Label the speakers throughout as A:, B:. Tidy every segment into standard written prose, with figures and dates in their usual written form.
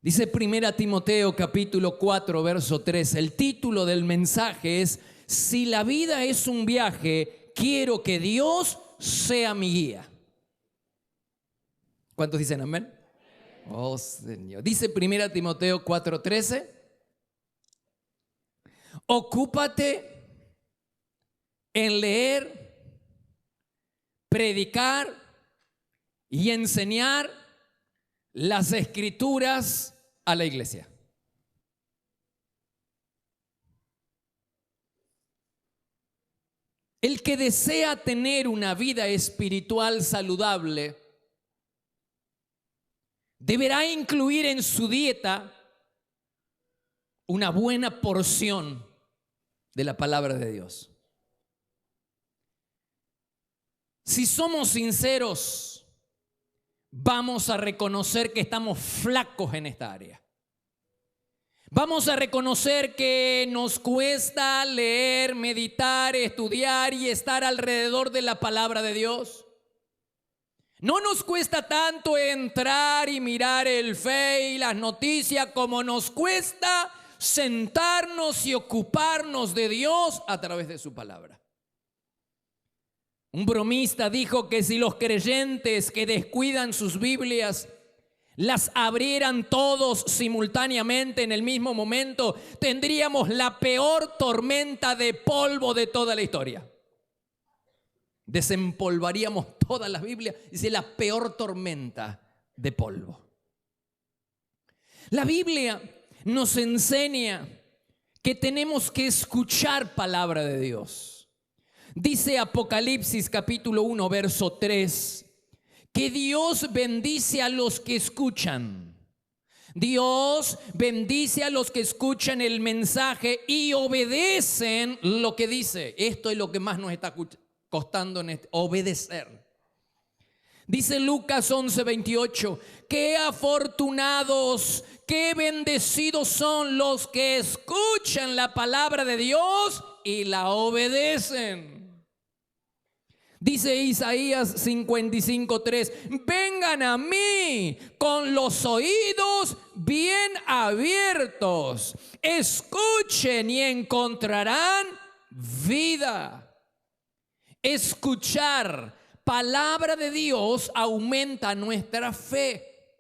A: Dice 1 Timoteo capítulo 4, verso 3. El título del mensaje es: si la vida es un viaje, quiero que Dios sea mi guía. ¿Cuántos dicen amén? Oh, Señor. Dice 1 Timoteo 4:13. Ocúpate en leer, predicar y enseñar las Escrituras a la iglesia. El que desea tener una vida espiritual saludable deberá incluir en su dieta una buena porción de la palabra de Dios. Si somos sinceros, vamos a reconocer que estamos flacos en esta área. Vamos a reconocer que nos cuesta leer, meditar, estudiar y estar alrededor de la palabra de Dios. No nos cuesta tanto entrar y mirar el Face y las noticias como nos cuesta sentarnos y ocuparnos de Dios a través de su palabra. Un bromista dijo que si los creyentes que descuidan sus Biblias las abrieran todos simultáneamente en el mismo momento, tendríamos la peor tormenta de polvo de toda la historia. Desempolvaríamos todas las Biblias y sería la peor tormenta de polvo. La Biblia nos enseña que tenemos que escuchar palabra de Dios. Dice Apocalipsis capítulo 1, verso 3, que Dios bendice a los que escuchan. Dios bendice a los que escuchan el mensaje y obedecen lo que dice. Esto es lo que más nos está costando obedecer. Dice Lucas 11:28, qué afortunados, qué bendecidos son los que escuchan la palabra de Dios y la obedecen. Dice Isaías 55:3, vengan a mí con los oídos bien abiertos, escuchen y encontrarán vida. Escuchar palabra de Dios aumenta nuestra fe.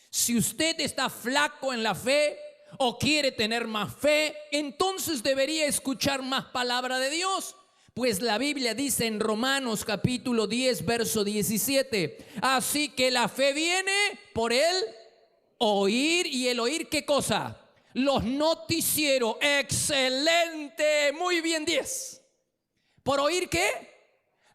A: Si usted está flaco en la fe o quiere tener más fe, entonces debería escuchar más palabra de Dios. Pues la Biblia dice en Romanos capítulo 10, verso 17, así que la fe viene por el oír, y el oír, ¿qué cosa? Los noticieros. Excelente, muy bien, 10. ¿Por oír qué?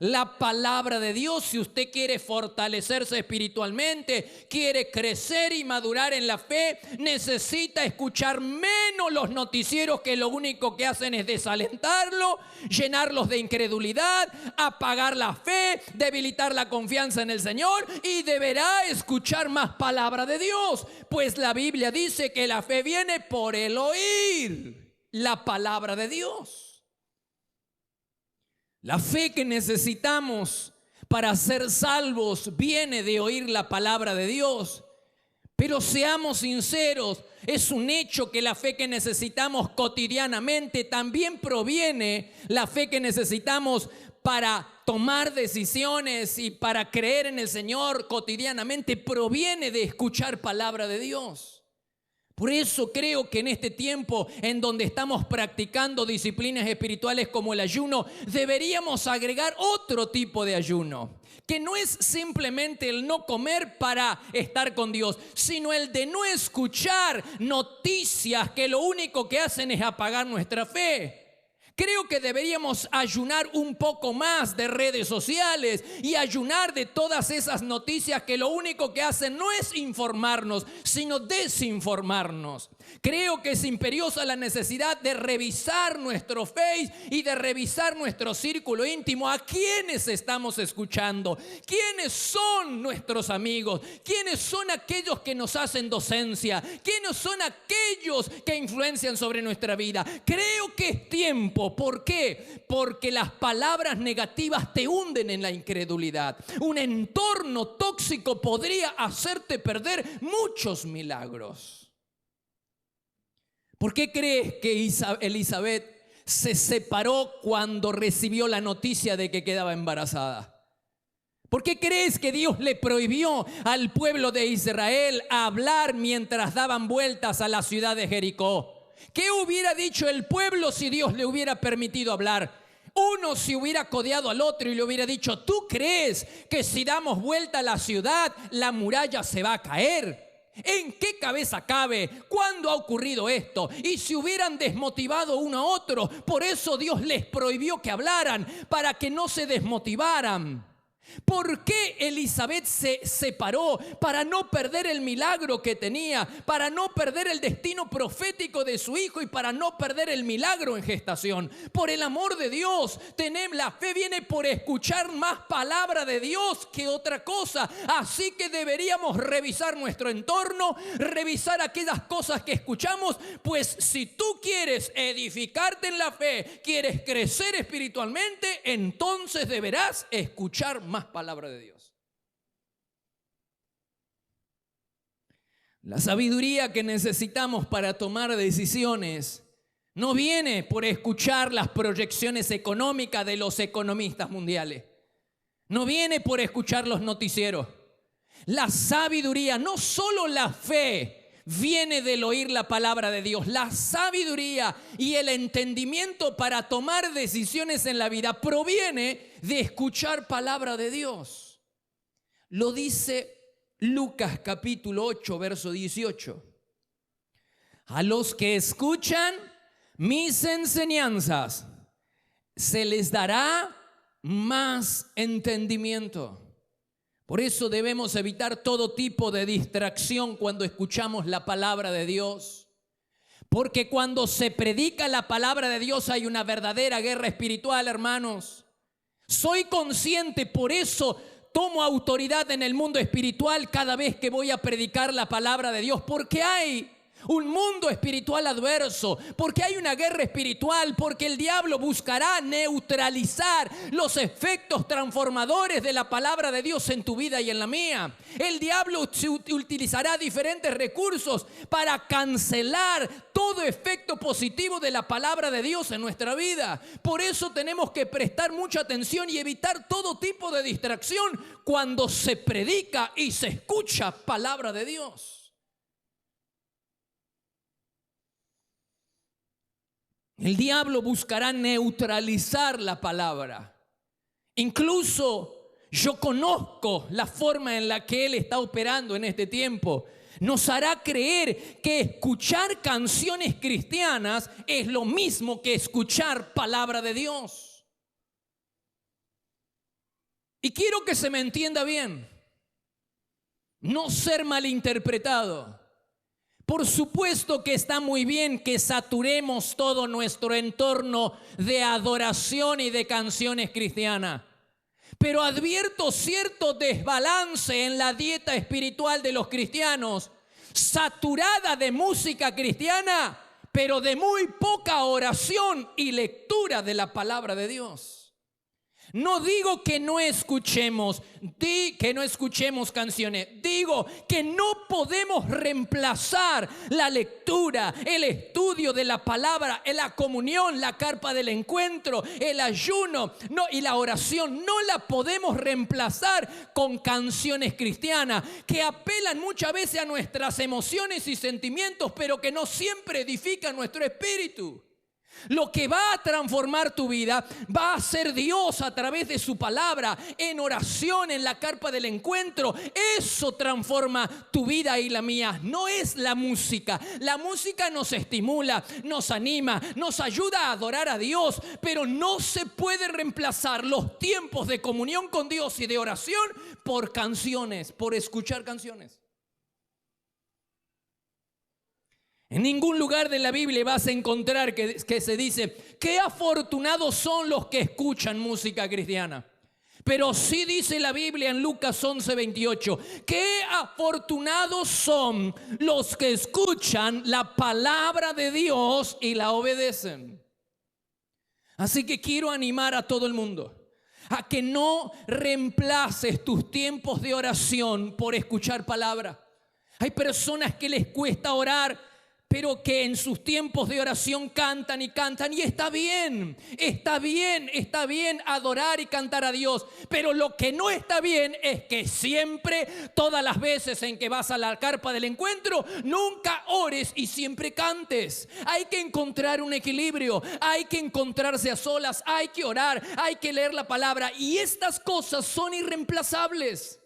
A: La palabra de Dios. Si usted quiere fortalecerse espiritualmente, quiere crecer y madurar en la fe, necesita escuchar menos los noticieros, que lo único que hacen es desalentarlo, llenarlos de incredulidad, apagar la fe, debilitar la confianza en el Señor, y deberá escuchar más palabra de Dios, pues la Biblia dice que la fe viene por el oír la palabra de Dios. La fe que necesitamos para ser salvos viene de oír la palabra de Dios. Pero seamos sinceros, es un hecho que la fe que necesitamos cotidianamente también proviene, la fe que necesitamos para tomar decisiones y para creer en el Señor cotidianamente, proviene de escuchar palabra de Dios. Por eso creo que en este tiempo en donde estamos practicando disciplinas espirituales como el ayuno, deberíamos agregar otro tipo de ayuno, que no es simplemente el no comer para estar con Dios, sino el de no escuchar noticias que lo único que hacen es apagar nuestra fe. Creo que deberíamos ayunar un poco más de redes sociales y ayunar de todas esas noticias que lo único que hacen no es informarnos, sino desinformarnos. Creo que es imperiosa la necesidad de revisar nuestro Face y de revisar nuestro círculo íntimo. ¿A quiénes estamos escuchando? ¿Quiénes son nuestros amigos? ¿Quiénes son aquellos que nos hacen docencia? ¿Quiénes son aquellos que influencian sobre nuestra vida? Creo que es tiempo. ¿Por qué? Porque las palabras negativas te hunden en la incredulidad. Un entorno tóxico podría hacerte perder muchos milagros. ¿Por qué crees que Elizabeth se separó cuando recibió la noticia de que quedaba embarazada? ¿Por qué crees que Dios le prohibió al pueblo de Israel hablar mientras daban vueltas a la ciudad de Jericó? ¿Qué hubiera dicho el pueblo si Dios le hubiera permitido hablar? Uno se hubiera codeado al otro y le hubiera dicho: ¿tú crees que si damos vuelta a la ciudad la muralla se va a caer? ¿En qué cabeza cabe? ¿Cuándo ha ocurrido esto? Y se hubieran desmotivado uno a otro. Por eso Dios les prohibió que hablaran, para que no se desmotivaran. ¿Por qué Elizabeth se separó? Para no perder el milagro que tenía, para no perder el destino profético de su hijo y para no perder el milagro en gestación. Por el amor de Dios, la fe viene por escuchar más palabra de Dios que otra cosa. Así que deberíamos revisar nuestro entorno, revisar aquellas cosas que escuchamos, pues si tú quieres edificarte en la fe, quieres crecer espiritualmente, entonces deberás escuchar más palabra de Dios. La sabiduría que necesitamos para tomar decisiones no viene por escuchar las proyecciones económicas de los economistas mundiales. No viene por escuchar los noticieros. La sabiduría, no solo la fe, viene del oír la palabra de Dios. La sabiduría y el entendimiento para tomar decisiones en la vida proviene de escuchar palabra de Dios. Lo dice Lucas capítulo 8, verso 18. A los que escuchan mis enseñanzas se les dará más entendimiento. Por eso debemos evitar todo tipo de distracción cuando escuchamos la palabra de Dios. Porque cuando se predica la palabra de Dios hay una verdadera guerra espiritual, hermanos. Soy consciente, por eso tomo autoridad en el mundo espiritual cada vez que voy a predicar la palabra de Dios. Porque hay un mundo espiritual adverso, porque hay una guerra espiritual, porque el diablo buscará neutralizar los efectos transformadores de la palabra de Dios en tu vida y en la mía. El diablo utilizará diferentes recursos para cancelar todo efecto positivo de la palabra de Dios en nuestra vida. Por eso tenemos que prestar mucha atención y evitar todo tipo de distracción cuando se predica y se escucha palabra de Dios. El diablo buscará neutralizar la palabra. Incluso yo conozco la forma en la que él está operando en este tiempo. Nos hará creer que escuchar canciones cristianas es lo mismo que escuchar palabra de Dios. Y quiero que se me entienda bien, no ser malinterpretado. Por supuesto que está muy bien que saturemos todo nuestro entorno de adoración y de canciones cristianas. Pero advierto cierto desbalance en la dieta espiritual de los cristianos, saturada de música cristiana, pero de muy poca oración y lectura de la palabra de Dios. No digo que no escuchemos canciones. Digo que no podemos reemplazar la lectura, el estudio de la palabra, la comunión, la carpa del encuentro, el ayuno y la oración. No la podemos reemplazar con canciones cristianas que apelan muchas veces a nuestras emociones y sentimientos, pero que no siempre edifican nuestro espíritu. Lo que va a transformar tu vida va a ser Dios a través de su palabra, en oración, en la carpa del encuentro. Eso transforma tu vida y la mía. No es la música. La música nos estimula, nos anima, nos ayuda a adorar a Dios, pero no se puede reemplazar los tiempos de comunión con Dios y de oración por canciones, por escuchar canciones. En ningún lugar de la Biblia vas a encontrar que se dice: qué afortunados son los que escuchan música cristiana. Pero sí dice la Biblia en Lucas 11:28, qué afortunados son los que escuchan la palabra de Dios y la obedecen. Así que quiero animar a todo el mundo a que no reemplaces tus tiempos de oración por escuchar palabra. Hay personas que les cuesta orar pero que en sus tiempos de oración cantan y cantan. Y está bien adorar y cantar a Dios. Pero lo que no está bien es que siempre, todas las veces en que vas a la carpa del encuentro, nunca ores y siempre cantes. Hay que encontrar un equilibrio, hay que encontrarse a solas, hay que orar, hay que leer la palabra. Y estas cosas son irreemplazables.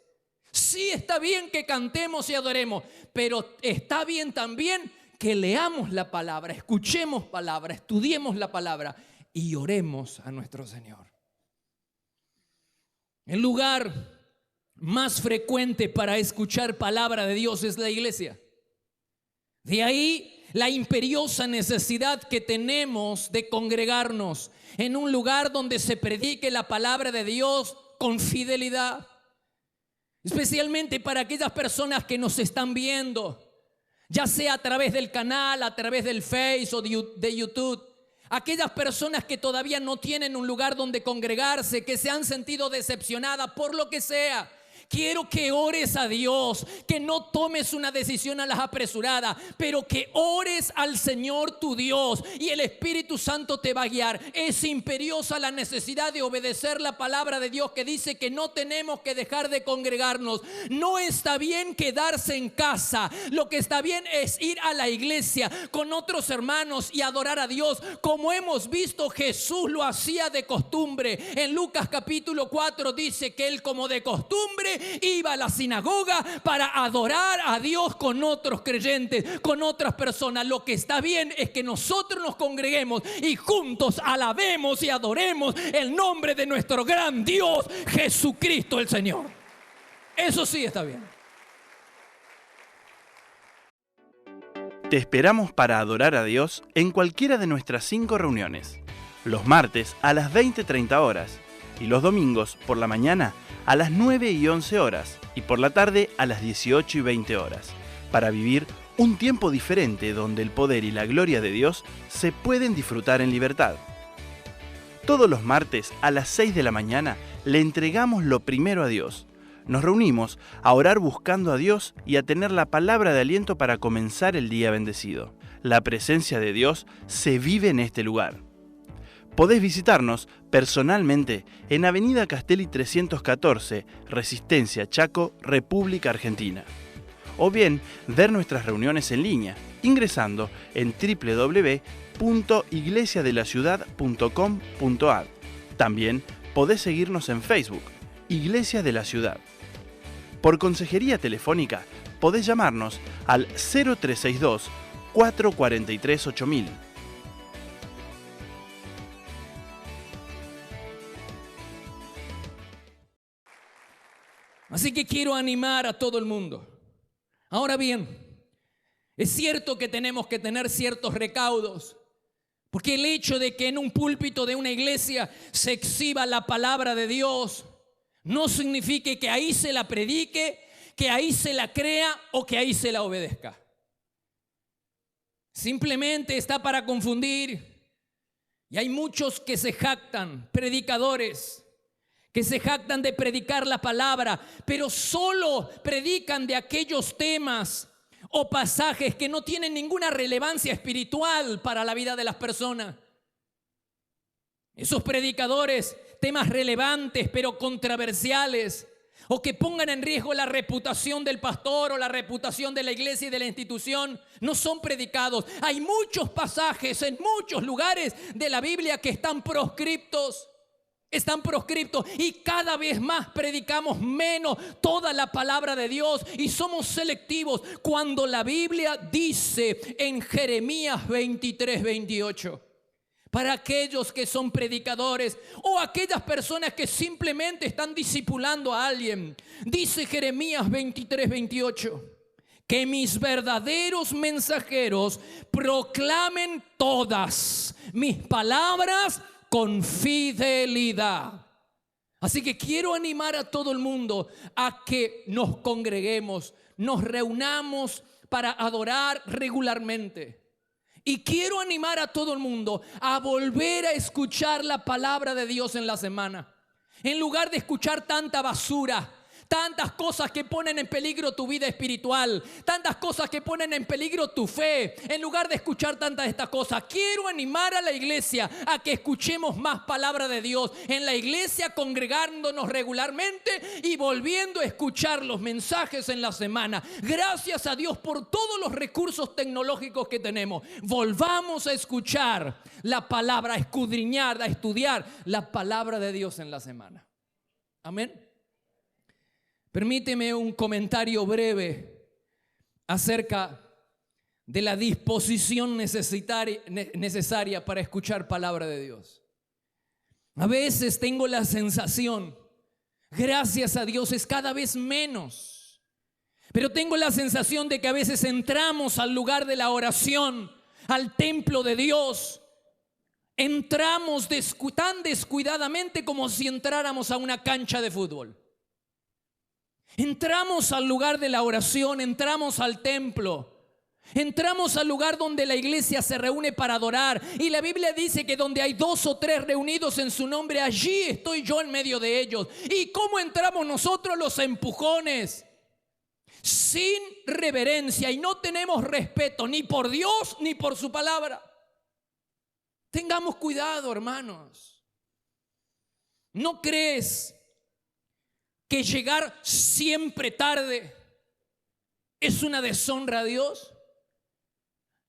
A: Sí, está bien que cantemos y adoremos, pero está bien también que leamos la palabra, escuchemos palabra, estudiemos la palabra y oremos a nuestro Señor. El lugar más frecuente para escuchar palabra de Dios es la iglesia. De ahí la imperiosa necesidad que tenemos de congregarnos en un lugar donde se predique la palabra de Dios con fidelidad. Especialmente para aquellas personas que nos están viendo, ya sea a través del canal, a través del Face o de YouTube. Aquellas personas que todavía no tienen un lugar donde congregarse, que se han sentido decepcionadas por lo que sea. Quiero que ores a Dios, que no tomes una decisión a las apresuradas, pero que ores al Señor tu Dios y el Espíritu Santo te va a guiar. Es imperiosa la necesidad de obedecer la palabra de Dios que dice que no tenemos que dejar de congregarnos. No está bien quedarse en casa, lo que está bien es ir a la iglesia con otros hermanos y adorar a Dios como hemos visto Jesús lo hacía de costumbre. En Lucas capítulo 4 dice que él como de costumbre iba a la sinagoga para adorar a Dios con otros creyentes, con otras personas. Lo que está bien es que nosotros nos congreguemos y juntos alabemos y adoremos el nombre de nuestro gran Dios, Jesucristo el Señor. Eso sí está bien.
B: Te esperamos para adorar a Dios en cualquiera de nuestras 5 reuniones. Los martes a las 20:30 horas y los domingos por la mañana a las 9 y 11 horas y por la tarde a las 18 y 20 horas, para vivir un tiempo diferente donde el poder y la gloria de Dios se pueden disfrutar en libertad. Todos los martes a las 6 de la mañana le entregamos lo primero a Dios. Nos reunimos a orar buscando a Dios y a tener la palabra de aliento para comenzar el día bendecido. La presencia de Dios se vive en este lugar. Podés visitarnos personalmente en Avenida Castelli 314, Resistencia, Chaco, República Argentina. O bien ver nuestras reuniones en línea ingresando en www.iglesiadelaciudad.com.ar. También podés seguirnos en Facebook, Iglesia de la Ciudad. Por consejería telefónica podés llamarnos al 0362 443 8000.
A: Así que quiero animar a todo el mundo. Ahora bien, es cierto que tenemos que tener ciertos recaudos, porque el hecho de que en un púlpito de una iglesia se exhiba la palabra de Dios no significa que ahí se la predique, que ahí se la crea o que ahí se la obedezca. Simplemente está para confundir. Y hay muchos que se jactan, predicadores, que se jactan de predicar la palabra, pero solo predican de aquellos temas o pasajes que no tienen ninguna relevancia espiritual para la vida de las personas. Esos predicadores, temas relevantes pero controversiales, o que pongan en riesgo la reputación del pastor o la reputación de la iglesia y de la institución, no son predicados. Hay muchos pasajes en muchos lugares de la Biblia que están proscriptos. Y cada vez más predicamos menos toda la palabra de Dios y somos selectivos cuando la Biblia dice en Jeremías 23:28, para aquellos que son predicadores o aquellas personas que simplemente están discipulando a alguien, dice Jeremías 23:28, que mis verdaderos mensajeros proclamen todas mis palabras con fidelidad. Así que quiero animar a todo el mundo a que nos congreguemos, nos reunamos para adorar regularmente. Y quiero animar a todo el mundo a volver a escuchar la palabra de Dios en la semana. En lugar de escuchar tanta basura, Tantas cosas que ponen en peligro tu vida espiritual, tantas cosas que ponen en peligro tu fe. En lugar de escuchar tantas de estas cosas, quiero animar a la iglesia a que escuchemos más palabra de Dios. En la iglesia, congregándonos regularmente y volviendo a escuchar los mensajes en la semana. Gracias a Dios por todos los recursos tecnológicos que tenemos. Volvamos a escuchar la palabra, a escudriñar, a estudiar la palabra de Dios en la semana. Amén. Permíteme un comentario breve acerca de la disposición necesaria para escuchar palabra de Dios. A veces tengo la sensación, gracias a Dios es cada vez menos, pero tengo la sensación de que a veces entramos al lugar de la oración, al templo de Dios, entramos tan descuidadamente como si entráramos a una cancha de fútbol. Entramos al lugar de la oración, entramos al templo, entramos al lugar donde la iglesia se reúne para adorar. Y la Biblia dice que donde hay 2 o 3 reunidos en su nombre, allí estoy yo en medio de ellos. ¿Y cómo entramos nosotros? Los empujones, sin reverencia, y no tenemos respeto ni por Dios ni por su palabra. Tengamos cuidado, hermanos. ¿No crees que llegar siempre tarde es una deshonra a Dios?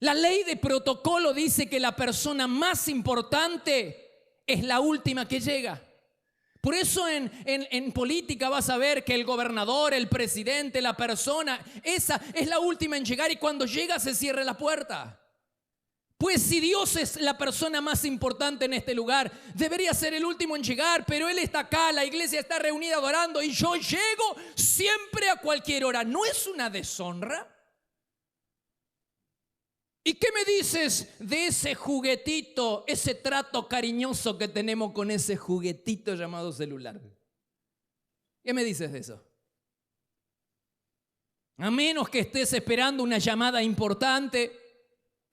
A: La ley de protocolo dice que la persona más importante es la última que llega. Por eso en política vas a ver que el gobernador, el presidente, la persona, esa es la última en llegar, y cuando llega se cierra la puerta. Pues si Dios es la persona más importante en este lugar, debería ser el último en llegar, pero Él está acá, la iglesia está reunida adorando y yo llego siempre a cualquier hora. ¿No es una deshonra? ¿Y qué me dices de ese juguetito, ese trato cariñoso que tenemos con ese juguetito llamado celular? ¿Qué me dices de eso? A menos que estés esperando una llamada importante,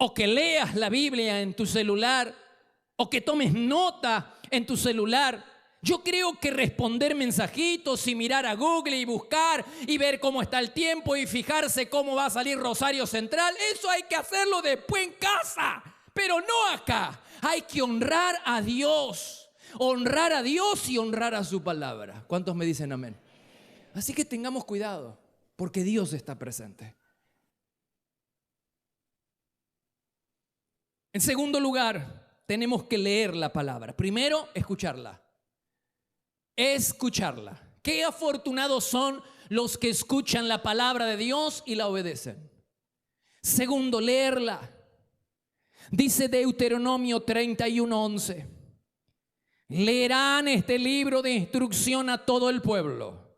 A: o que leas la Biblia en tu celular, o que tomes nota en tu celular. Yo creo que responder mensajitos y mirar a Google y buscar y ver cómo está el tiempo y fijarse cómo va a salir Rosario Central, eso hay que hacerlo después en casa, pero no acá. Hay que honrar a Dios y honrar a su palabra. ¿Cuántos me dicen amén? Así que tengamos cuidado, porque Dios está presente. En segundo lugar, tenemos que leer la palabra. Primero, escucharla. Escucharla. Qué afortunados son los que escuchan la palabra de Dios y la obedecen. Segundo, leerla. Dice Deuteronomio 31:11. Leerán este libro de instrucción a todo el pueblo.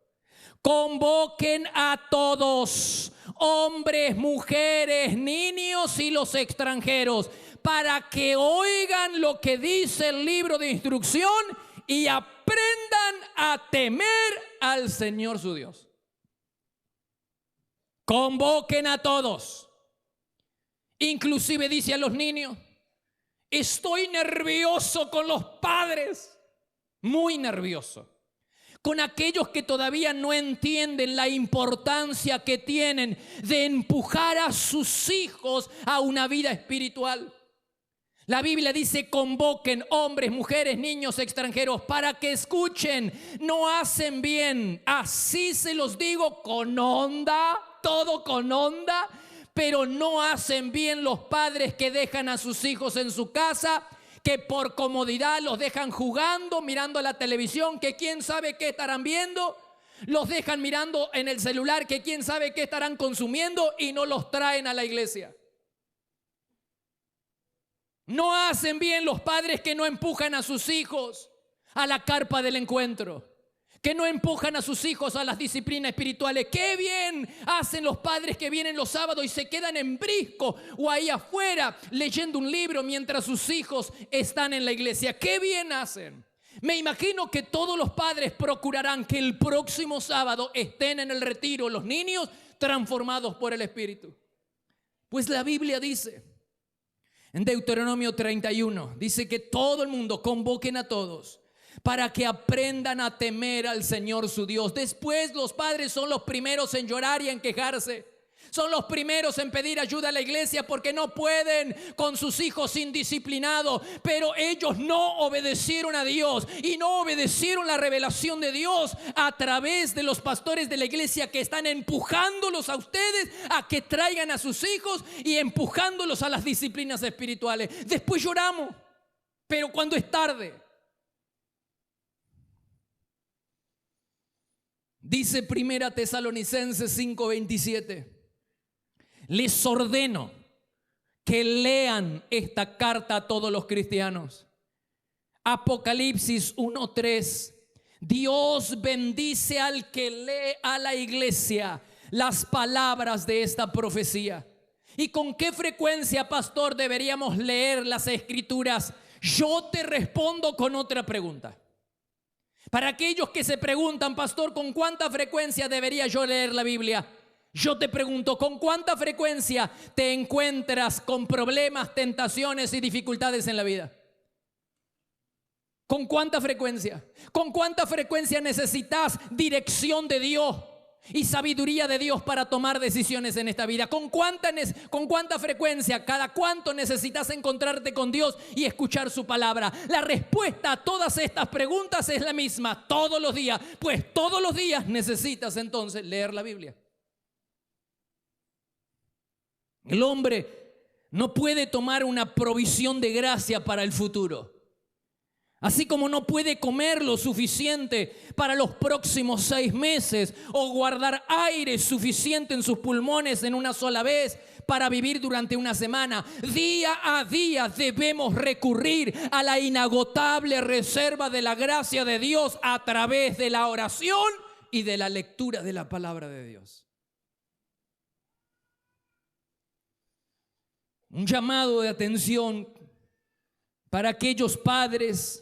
A: Convoquen a todos, hombres, mujeres, niños y los extranjeros, para que oigan lo que dice el libro de instrucción y aprendan a temer al Señor su Dios. Convoquen a todos. Inclusive dice a los niños: estoy nervioso con los padres, muy nervioso, con aquellos que todavía no entienden la importancia que tienen de empujar a sus hijos a una vida espiritual. La Biblia dice: convoquen hombres, mujeres, niños, extranjeros para que escuchen. No hacen bien, así se los digo, con onda, todo con onda, pero no hacen bien los padres que dejan a sus hijos en su casa, que por comodidad los dejan jugando, mirando la televisión, que quién sabe qué estarán viendo, los dejan mirando en el celular, que quién sabe qué estarán consumiendo, y no los traen a la iglesia. No hacen bien los padres que no empujan a sus hijos a la carpa del encuentro, que no empujan a sus hijos a las disciplinas espirituales. Qué bien hacen los padres que vienen los sábados y se quedan en Brisco o ahí afuera leyendo un libro mientras sus hijos están en la iglesia. Qué bien hacen. Me imagino que todos los padres procurarán que el próximo sábado estén en el retiro los niños transformados por el Espíritu. Pues la Biblia dice en Deuteronomio 31, dice que todo el mundo, convoquen a todos para que aprendan a temer al Señor su Dios. Después los padres son los primeros en llorar y en quejarse. Son los primeros en pedir ayuda a la iglesia porque no pueden con sus hijos indisciplinados. Pero ellos no obedecieron a Dios y no obedecieron la revelación de Dios a través de los pastores de la iglesia que están empujándolos a ustedes a que traigan a sus hijos y empujándolos a las disciplinas espirituales. Después lloramos, pero cuando es tarde. Dice 1 Tesalonicenses 5:27. Les ordeno que lean esta carta a todos los cristianos. Apocalipsis 1:3. Dios bendice al que lee a la iglesia las palabras de esta profecía. ¿Y con qué frecuencia, pastor, deberíamos leer las escrituras? Yo te respondo con otra pregunta. Para aquellos que se preguntan, pastor, ¿con cuánta frecuencia debería yo leer la Biblia? Yo te pregunto, ¿con cuánta frecuencia te encuentras con problemas, tentaciones y dificultades en la vida? ¿Con cuánta frecuencia? ¿Con cuánta frecuencia necesitas dirección de Dios y sabiduría de Dios para tomar decisiones en esta vida? ¿Con cuánta frecuencia, cada cuánto necesitas encontrarte con Dios y escuchar su palabra? La respuesta a todas estas preguntas es la misma: todos los días. Pues todos los días necesitas entonces leer la Biblia. El hombre no puede tomar una provisión de gracia para el futuro. Así como no puede comer lo suficiente para los próximos 6 meses o guardar aire suficiente en sus pulmones en una sola vez para vivir durante una semana. Día a día debemos recurrir a la inagotable reserva de la gracia de Dios a través de la oración y de la lectura de la palabra de Dios. Un llamado de atención para aquellos padres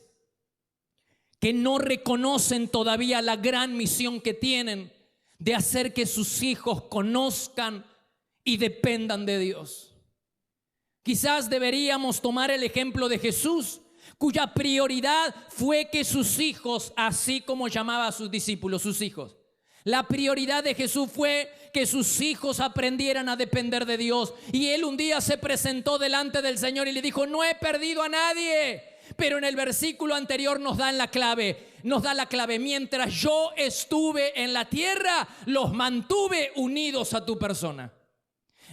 A: que no reconocen todavía la gran misión que tienen de hacer que sus hijos conozcan y dependan de Dios. Quizás deberíamos tomar el ejemplo de Jesús, cuya prioridad fue que sus hijos, así como llamaba a sus discípulos, sus hijos. La prioridad de Jesús fue que sus hijos aprendieran a depender de Dios. Y él un día se presentó delante del Señor y le dijo: no he perdido a nadie. Pero en el versículo anterior nos da la clave. Mientras yo estuve en la tierra, los mantuve unidos a tu persona.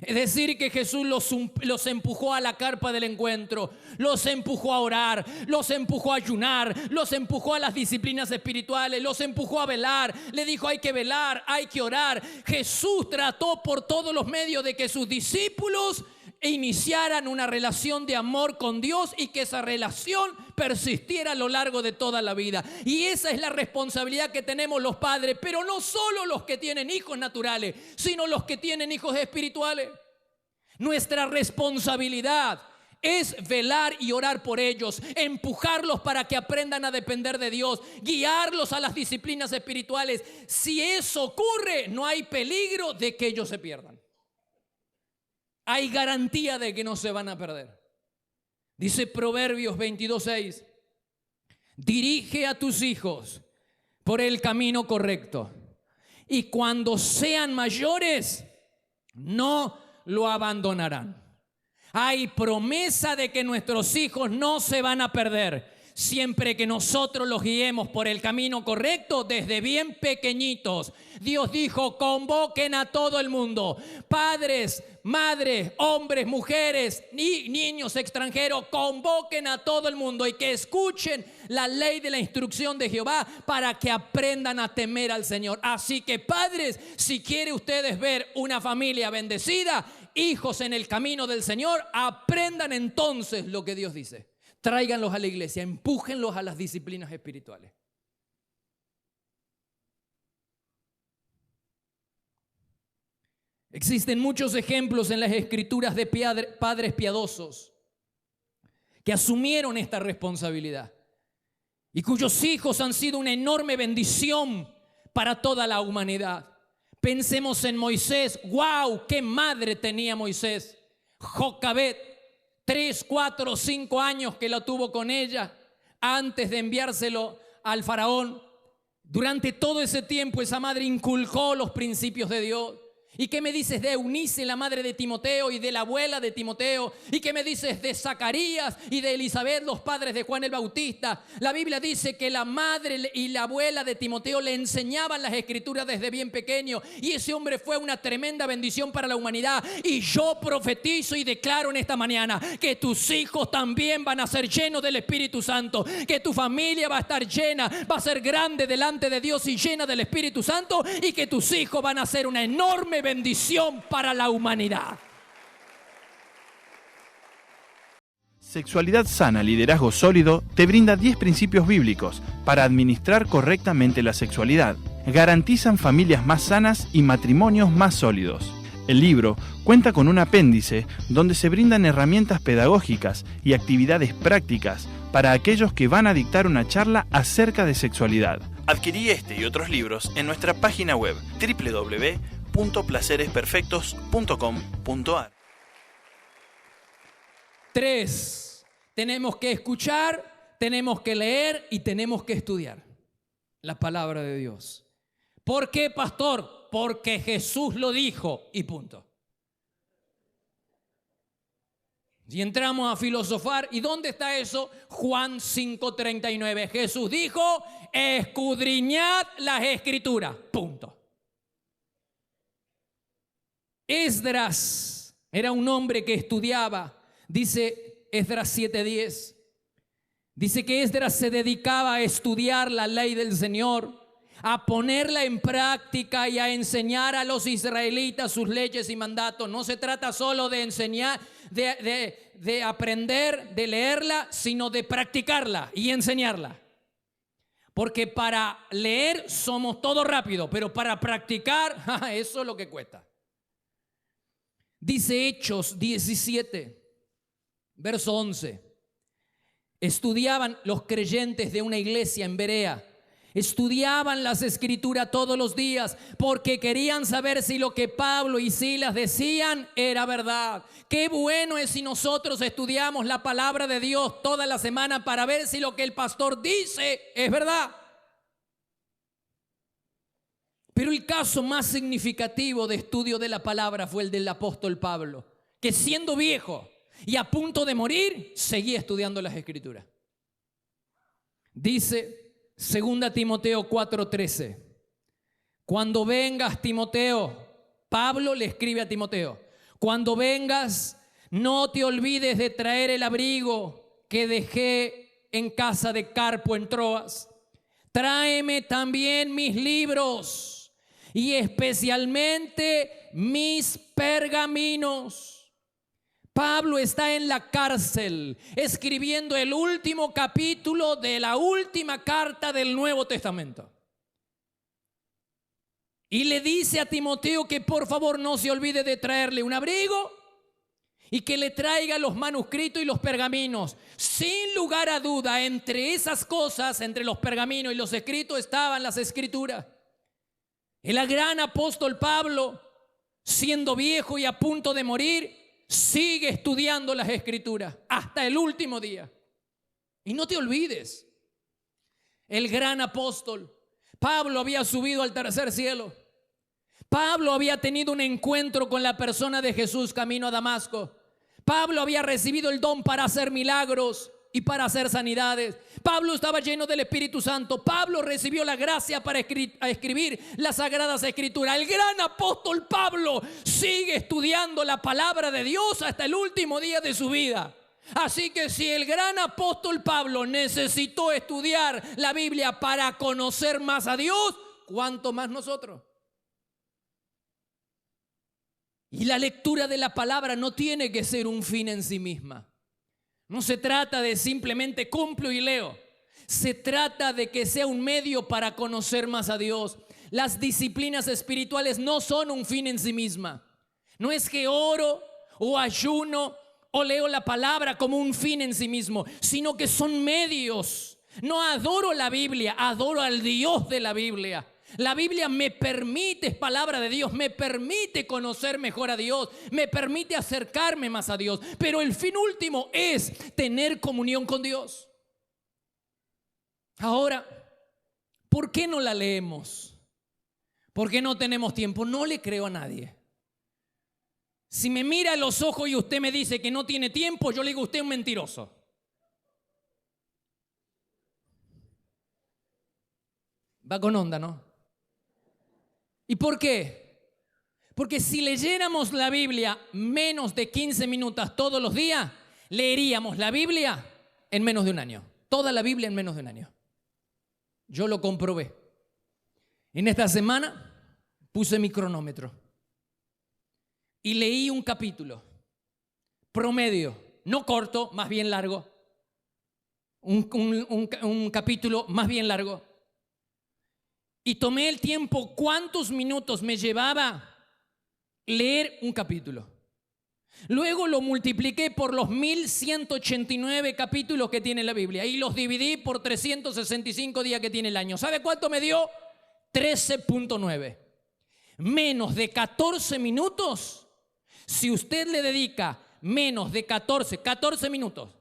A: Es decir, que Jesús los empujó a la carpa del encuentro, los empujó a orar, los empujó a ayunar, los empujó a las disciplinas espirituales, los empujó a velar. Le dijo: hay que velar, hay que orar. Jesús trató por todos los medios de que sus discípulos iniciaran una relación de amor con Dios y que esa relación persistiera a lo largo de toda la vida. Y esa es la responsabilidad que tenemos los padres, pero no solo los que tienen hijos naturales, sino los que tienen hijos espirituales. Nuestra responsabilidad es velar y orar por ellos, empujarlos para que aprendan a depender de Dios, guiarlos a las disciplinas espirituales. Si eso ocurre, no hay peligro de que ellos se pierdan. Hay garantía de que no se van a perder. Dice Proverbios 22:6: dirige a tus hijos por el camino correcto, y cuando sean mayores no lo abandonarán. Hay promesa de que nuestros hijos no se van a perder siempre que nosotros los guiemos por el camino correcto desde bien pequeñitos. Dios dijo: convoquen a todo el mundo, padres, madres, hombres, mujeres, niños extranjeros, convoquen a todo el mundo y que escuchen la ley de la instrucción de Jehová para que aprendan a temer al Señor. Así que, padres, si quieren ustedes ver una familia bendecida, hijos en el camino del Señor, aprendan entonces lo que Dios dice. Tráiganlos a la iglesia, empújenlos a las disciplinas espirituales. Existen muchos ejemplos en las escrituras de padres piadosos que asumieron esta responsabilidad y cuyos hijos han sido una enorme bendición para toda la humanidad. Pensemos en Moisés. ¡Wow! ¡Qué madre tenía Moisés! Jocabed, 3, 4, 5 años que la tuvo con ella antes de enviárselo al faraón. Durante todo ese tiempo esa madre inculcó los principios de Dios. ¿Y qué me dices de Eunice, la madre de Timoteo, y de la abuela de Timoteo? ¿Y qué me dices de Zacarías y de Elizabeth, los padres de Juan el Bautista? La Biblia dice que la madre y la abuela de Timoteo le enseñaban las escrituras desde bien pequeño, y ese hombre fue una tremenda bendición para la humanidad. Y yo profetizo y declaro en esta mañana que tus hijos también van a ser llenos del Espíritu Santo, que tu familia va a estar llena, va a ser grande delante de Dios y llena del Espíritu Santo, y que tus hijos van a ser una enorme bendición para la humanidad.
B: Sexualidad Sana, Liderazgo Sólido te brinda 10 principios bíblicos para administrar correctamente la sexualidad. Garantizan familias más sanas y matrimonios más sólidos. El libro cuenta con un apéndice donde se brindan herramientas pedagógicas y actividades prácticas para aquellos que van a dictar una charla acerca de sexualidad. Adquirí este y otros libros en nuestra página web www.placeresperfectos.com.ar.
A: 3. Tenemos que escuchar, tenemos que leer y tenemos que estudiar la palabra de Dios. ¿Por qué, pastor? Porque Jesús lo dijo y punto. Y entramos a filosofar. ¿Y dónde está eso? Juan 5:39. Jesús dijo: escudriñad las escrituras. Punto. Esdras era un hombre que estudiaba. Dice Esdras 7:10. Dice que Esdras se dedicaba a estudiar la ley del Señor, a ponerla en práctica y a enseñar a los israelitas sus leyes y mandatos. No se trata solo de enseñar, de aprender, de leerla, sino de practicarla y enseñarla. Porque para leer somos todos rápidos, pero para practicar, eso es lo que cuesta. Dice Hechos 17, verso 11. Estudiaban los creyentes de una iglesia en Berea. Estudiaban las escrituras todos los días porque querían saber si lo que Pablo y Silas decían era verdad. Qué bueno es si nosotros estudiamos la palabra de Dios toda la semana para ver si lo que el pastor dice es verdad. Pero el caso más significativo de estudio de la palabra fue el del apóstol Pablo, que siendo viejo y a punto de morir, seguía estudiando las escrituras. Dice 2 Timoteo 4:13. Cuando vengas, Timoteo, Pablo le escribe a Timoteo: cuando vengas, no te olvides de traer el abrigo que dejé en casa de Carpo en Troas. Tráeme también mis libros y especialmente mis pergaminos. Pablo está en la cárcel escribiendo el último capítulo de la última carta del Nuevo Testamento. Y le dice a Timoteo que por favor no se olvide de traerle un abrigo y que le traiga los manuscritos y los pergaminos. Sin lugar a duda, entre esas cosas, entre los pergaminos y los escritos, estaban las escrituras. El gran apóstol Pablo, siendo viejo y a punto de morir, sigue estudiando las escrituras hasta el último día. Y no te olvides, el gran apóstol Pablo había subido al tercer cielo. Pablo había tenido un encuentro con la persona de Jesús camino a Damasco. Pablo había recibido el don para hacer milagros y para hacer sanidades. Pablo estaba lleno del Espíritu Santo. Pablo recibió la gracia para escribir las Sagradas Escrituras. El gran apóstol Pablo sigue estudiando la palabra de Dios hasta el último día de su vida. Así que si el gran apóstol Pablo necesitó estudiar la Biblia para conocer más a Dios, ¿cuánto más nosotros? Y la lectura de la palabra no tiene que ser un fin en sí misma. No se trata de simplemente cumplo y leo. Se trata de que sea un medio para conocer más a Dios. Las disciplinas espirituales no son un fin en sí misma. No es que oro o ayuno o leo la palabra como un fin en sí mismo, sino que son medios. No adoro la Biblia, adoro al Dios de la Biblia. La Biblia me permite, es palabra de Dios, me permite conocer mejor a Dios, me permite acercarme más a Dios, pero el fin último es tener comunión con Dios. Ahora, ¿por qué no la leemos? ¿Por qué no tenemos tiempo? No le creo a nadie. Si me mira a los ojos y usted me dice que no tiene tiempo, yo le digo, usted es un mentiroso. Va con onda, ¿no? ¿Y por qué? Porque si leyéramos la Biblia menos de 15 minutos todos los días, leeríamos la Biblia en menos de un año. Toda la Biblia en menos de un año. Yo lo comprobé. En esta semana puse mi cronómetro y leí un capítulo promedio, no corto, más bien largo. Un capítulo más bien largo. Y tomé el tiempo, ¿cuántos minutos me llevaba leer un capítulo? Luego lo multipliqué por los 1189 capítulos que tiene la Biblia y los dividí por 365 días que tiene el año. ¿Sabe cuánto me dio? 13.9. Menos de 14 minutos. Si usted le dedica menos de 14 minutos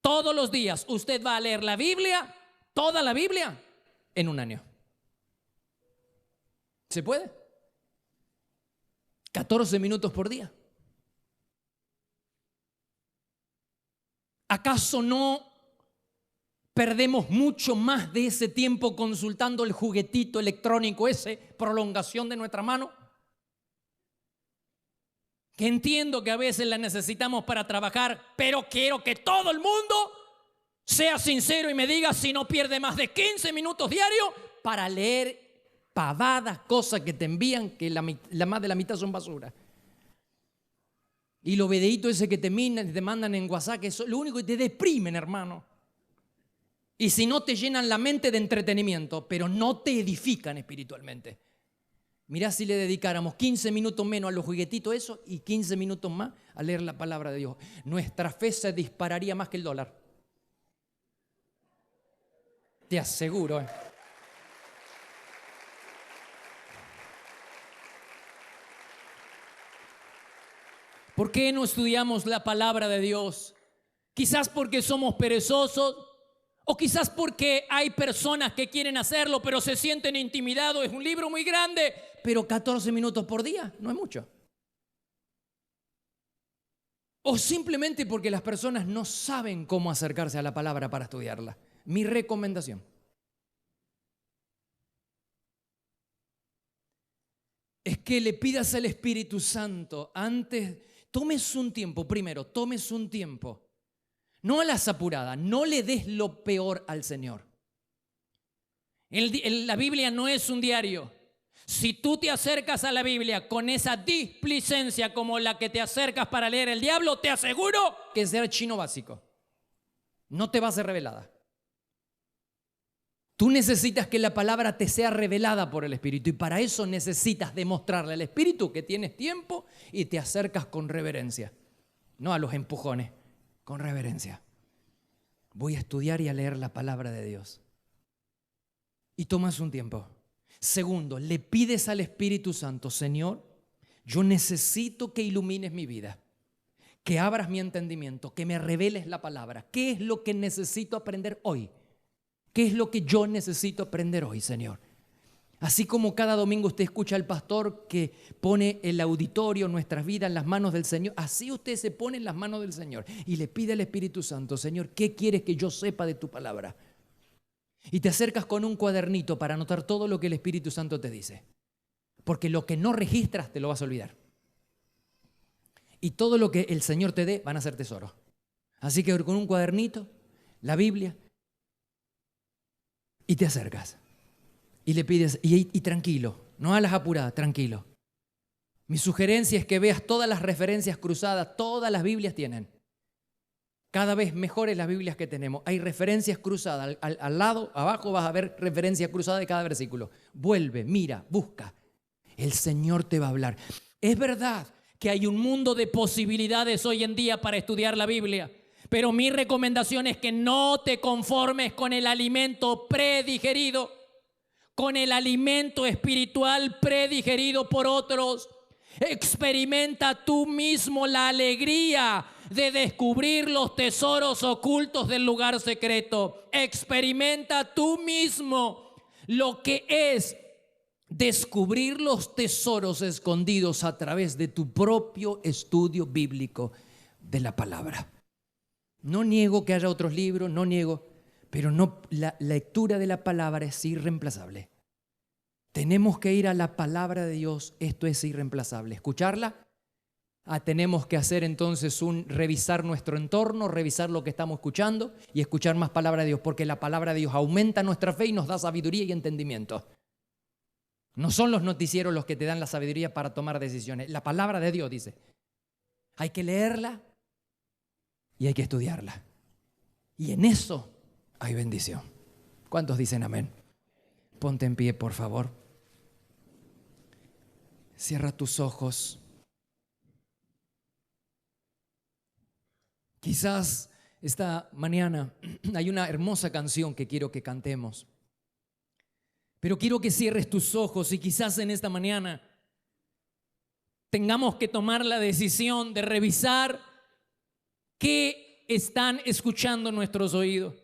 A: todos los días, usted va a leer la Biblia, toda la Biblia, en un año. ¿Se puede? 14 minutos por día. ¿Acaso no perdemos mucho más de ese tiempo consultando el juguetito electrónico ese, prolongación de nuestra mano? Que entiendo que a veces la necesitamos para trabajar, pero quiero que todo el mundo sea sincero y me diga si no pierde más de 15 minutos diarios para leer pavadas, cosas que te envían, que la más de la mitad son basura. Y los videitos ese que te mandan en WhatsApp, que es lo único que te deprimen, hermano. Y si no, te llenan la mente de entretenimiento, pero no te edifican espiritualmente. Mirá si le dedicáramos 15 minutos menos a los juguetitos eso y 15 minutos más a leer la palabra de Dios. Nuestra fe se dispararía más que el dólar. Te aseguro, ¿Por qué no estudiamos la palabra de Dios? Quizás porque somos perezosos o quizás porque hay personas que quieren hacerlo pero se sienten intimidados. Es un libro muy grande, pero 14 minutos por día no es mucho. O simplemente porque las personas no saben cómo acercarse a la palabra para estudiarla. Mi recomendación: es que le pidas al Espíritu Santo antes. Tomes un tiempo, primero, tomes un tiempo. No a las apuradas, no le des lo peor al Señor. La Biblia no es un diario. Si tú te acercas a la Biblia con esa displicencia como la que te acercas para leer el diablo, te aseguro que será chino básico. No te va a ser revelada. Tú necesitas que la palabra te sea revelada por el Espíritu y para eso necesitas demostrarle al Espíritu que tienes tiempo y te acercas con reverencia. No a los empujones, con reverencia. Voy a estudiar y a leer la palabra de Dios. Y tomas un tiempo. Segundo, le pides al Espíritu Santo: Señor, yo necesito que ilumines mi vida, que abras mi entendimiento, que me reveles la palabra. ¿Qué es lo que necesito aprender hoy? ¿Qué es lo que yo necesito aprender hoy, Señor? Así como cada domingo usted escucha al pastor que pone el auditorio, nuestras vidas en las manos del Señor, así usted se pone en las manos del Señor y le pide al Espíritu Santo: Señor, ¿qué quieres que yo sepa de tu palabra? Y te acercas con un cuadernito para anotar todo lo que el Espíritu Santo te dice. Porque lo que no registras te lo vas a olvidar. Y todo lo que el Señor te dé van a ser tesoros. Así que con un cuadernito, la Biblia, y te acercas y le pides, y tranquilo, no a las apuradas, tranquilo. Mi sugerencia es que veas todas las referencias cruzadas, todas las Biblias tienen. Cada vez mejores las Biblias que tenemos. Hay referencias cruzadas, al lado, abajo vas a ver referencia cruzada de cada versículo. Vuelve, mira, busca. El Señor te va a hablar. Es verdad que hay un mundo de posibilidades hoy en día para estudiar la Biblia. Pero mi recomendación es que no te conformes con el alimento predigerido, con el alimento espiritual predigerido por otros. Experimenta tú mismo la alegría de descubrir los tesoros ocultos del lugar secreto. Experimenta tú mismo lo que es descubrir los tesoros escondidos a través de tu propio estudio bíblico de la palabra. No niego que haya otros libros, no niego, pero la lectura de la palabra es irreemplazable. Tenemos que ir a la palabra de Dios, esto es irreemplazable. ¿Escucharla? Tenemos que hacer entonces revisar nuestro entorno, revisar lo que estamos escuchando y escuchar más palabra de Dios, porque la palabra de Dios aumenta nuestra fe y nos da sabiduría y entendimiento. No son los noticieros los que te dan la sabiduría para tomar decisiones. La palabra de Dios dice, hay que leerla y hay que estudiarla. Y en eso hay bendición. ¿Cuántos dicen amén? Ponte en pie, por favor. Cierra tus ojos. Quizás esta mañana hay una hermosa canción que quiero que cantemos. Pero quiero que cierres tus ojos y quizás en esta mañana tengamos que tomar la decisión de revisar qué están escuchando nuestros oídos.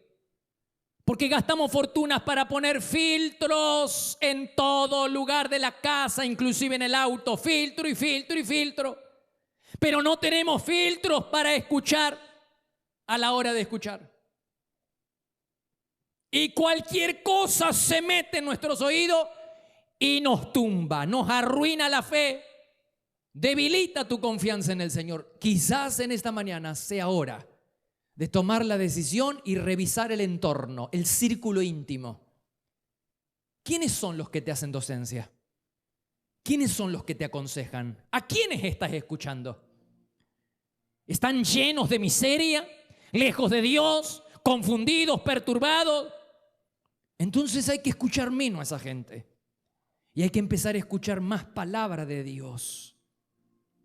A: Porque gastamos fortunas para poner filtros en todo lugar de la casa, inclusive en el auto, filtro y filtro y filtro. Pero no tenemos filtros para escuchar a la hora de escuchar. Y cualquier cosa se mete en nuestros oídos y nos tumba, nos arruina la fe, debilita tu confianza en el Señor. Quizás en esta mañana sea hora de tomar la decisión y revisar el entorno, el círculo íntimo. ¿Quiénes son los que te hacen docencia? ¿Quiénes son los que te aconsejan? ¿A quiénes estás escuchando? ¿Están llenos de miseria, lejos de Dios, confundidos, perturbados? Entonces hay que escuchar menos a esa gente y hay que empezar a escuchar más palabra de Dios.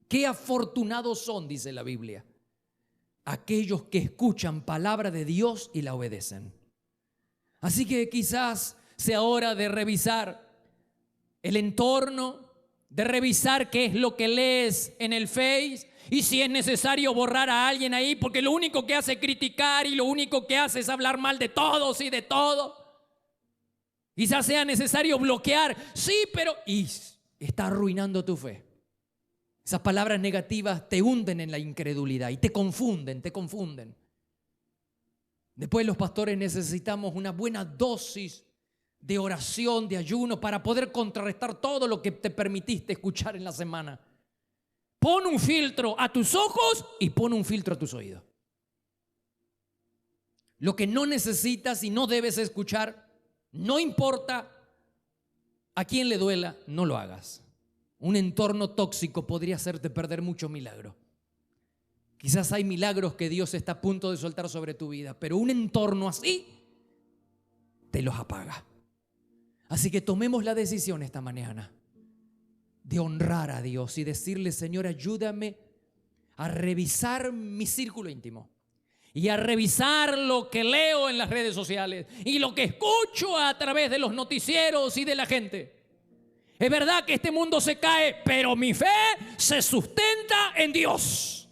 A: Qué afortunados son, dice la Biblia, aquellos que escuchan palabra de Dios y la obedecen. Así que quizás sea hora de revisar el entorno, de revisar qué es lo que lees en el Face y si es necesario borrar a alguien ahí, porque lo único que hace es criticar y lo único que hace es hablar mal de todos y de todo. Quizás sea necesario bloquear, sí, pero está arruinando tu fe. Esas palabras negativas te hunden en la incredulidad y te confunden. Después los pastores necesitamos una buena dosis de oración, de ayuno, para poder contrarrestar todo lo que te permitiste escuchar en la semana. Pon un filtro a tus ojos y pon un filtro a tus oídos. Lo que no necesitas y no debes escuchar, no importa a quién le duela, no lo hagas. Un entorno tóxico podría hacerte perder mucho milagro. Quizás hay milagros que Dios está a punto de soltar sobre tu vida, pero un entorno así te los apaga. Así que tomemos la decisión esta mañana de honrar a Dios y decirle: Señor, ayúdame a revisar mi círculo íntimo y a revisar lo que leo en las redes sociales y lo que escucho a través de los noticieros y de la gente. Es verdad que este mundo se cae, pero mi fe se sustenta en Dios.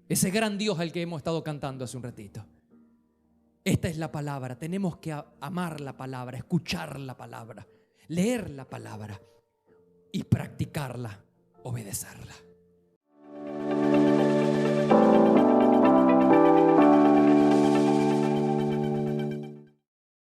A: Ese gran Dios al que hemos estado cantando hace un ratito. Esta es la palabra. Tenemos que amar la palabra, escuchar la palabra, leer la palabra y practicarla, obedecerla.